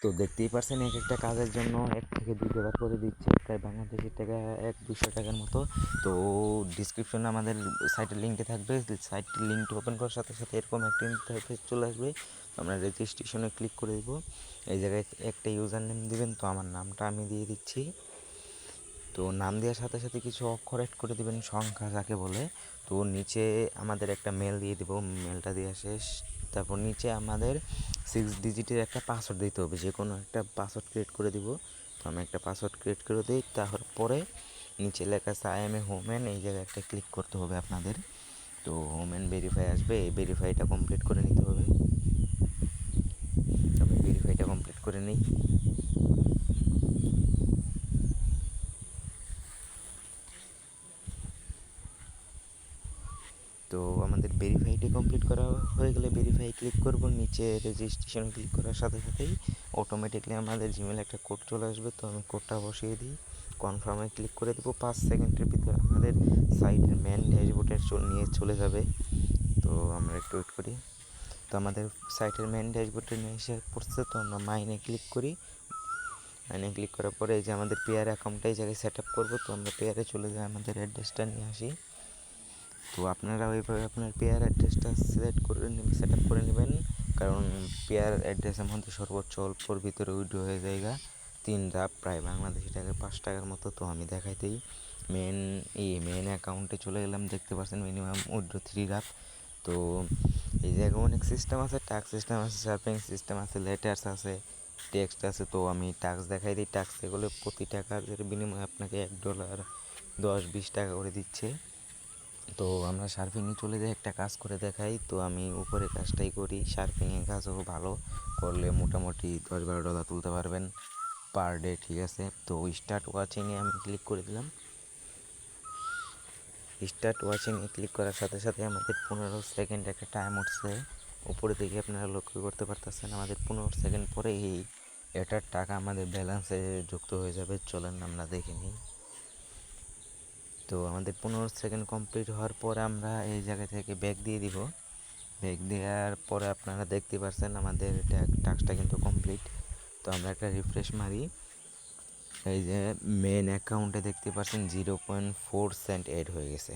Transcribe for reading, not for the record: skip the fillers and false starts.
তো দেখতেই পারছেন এক একটা কাজের জন্য 1 থেকে 2 বার করে দিচ্ছে প্রায় বাংলাদেশি টাকা 100-200 টাকার মতো। তো ডিসক্রিপশনে আমাদের সাইটের লিঙ্কটা থাকবে, সাইটের লিঙ্কটা ওপেন করার সাথে সাথে এরকম একটা ইন্টারফেস চলে আসবে। তো আমরা রেজিস্ট্রেশনে ক্লিক করে দেবো, এই জায়গায় একটা ইউজার নেম দিবেন। তো আমার নামটা আমি দিয়ে দিচ্ছি। তো নাম দেওয়ার সাথে সাথে কিছু অক্ষর অ্যাড করে দেবেন, সংখ্যা যাকে বলে। তো নিচে আমাদের একটা মেল দিয়ে দেবো, মেলটা দেওয়া শেষ। তারপর নিচে আমাদের 6 ডিজিটের একটা পাসওয়ার্ড দিতে হবে, যে কোনো একটা পাসওয়ার্ড ক্রিয়েট করে দিব। তো আমি একটা পাসওয়ার্ড ক্রিয়েট করে দিই। তারপরে নিচে লেখা আছে আই এম এ হোম্যান, এই জায়গায় একটা ক্লিক করতে হবে আপনাদের। তো হোম্যান ভেরিফাই আসবে, এই ভেরিফাইটা কমপ্লিট করে নিতে হবে। আমি ভেরিফাইটা কমপ্লিট করে নিই। তো আমাদের ভেরিফাইটি কমপ্লিট করা হয়ে গেলে ভেরিফাই ক্লিক করব, নিচে রেজিস্ট্রেশন ক্লিক করার সাথে সাথেই অটোমেটিকলি আমাদের জিমেলে একটা কোড চলে আসবে। তো আমি কোডটা বসিয়ে দিই, কনফার্মে ক্লিক করে দেবো। 5 সেকেন্ডের ভিতরে আমাদের সাইটের মেন ড্যাশবোর্ডে নিয়ে চলে যাবে। তো আমরা একটু ওয়েট করি। তো আমাদের সাইটের মেন ড্যাশবোর্ডে নিয়ে এসে পড়ছে। তো আমরা মাইনে ক্লিক করি। মাইনে ক্লিক করার পরে এই যে আমাদের পেয়ার অ্যাকাউন্টটা এই জায়গায় সেট আপ করবো। তো আমরা পেয়ারে চলে যাই, আমাদের অ্যাড্রেসটা নিয়ে আসি। তো আপনারা ওইভাবে আপনার পেয়ার অ্যাড্রেসটা সেট আপ করে নেবেন, কারণ পেয়ার অ্যাড্রেসের মধ্যে সর্বোচ্চ অল্পর ভিতরে উইথড্র হয়ে জায়গা 3 ধাপ, প্রায় বাংলাদেশি টাকায় 5 টাকার মতো। তো আমি দেখাইতেই মেন অ্যাকাউন্টে চলে গেলাম, দেখতে পাচ্ছেন মিনিমাম উইথড্র 3 ধাপ। তো এই জায়গায় অনেক সিস্টেম আছে, টাস্ক সিস্টেম আছে, সার্ফিং সিস্টেম আছে, লেটার্স আছে, টেক্সট আছে। তো আমি টাস্ক দেখাই দিই। টাস্ক এগুলো প্রতি টাকার বিনিময়ে আপনাকে $1 10-20 টাকা করে দিচ্ছে। তো আমরা সার্ফিংয়ে চলে যাই, একটা কাজ করে দেখাই। তো আমি উপরে কাজটাই করি, সার্ফিংয়ের কাজও ভালো করলে মোটামুটি $10-12 তুলতে পারবেন পার ডে, ঠিক আছে। তো স্টার্ট ওয়াচিংয়ে আমি ক্লিক করে দিলাম। স্টার্ট ওয়াচিংয়ে ক্লিক করার সাথে সাথে আমাদের 15 সেকেন্ড একটা টাইম উঠছে উপরে থেকে, আপনারা লক্ষ্য করতে পারতেছেন। আমাদের 15 সেকেন্ড পরে এটার টাকা আমাদের ব্যালেন্সে যুক্ত হয়ে যাবে। চলেন আমরা দেখে নিই। তো আমাদের 15 সেকেন্ড কমপ্লিট হওয়ার পরে আমরা এই জায়গা থেকে ব্যাক দিয়ে দিব। ব্যাক দেওয়ার পরে আপনারা দেখতে পাচ্ছেন আমাদের টাস্কটা কিন্তু কমপ্লিট। তো আমরা একটা রিফ্রেশ মারি, এই যে মেন অ্যাকাউন্টে দেখতে পাচ্ছেন 0.4 সেন্ট অ্যাড হয়ে গেছে।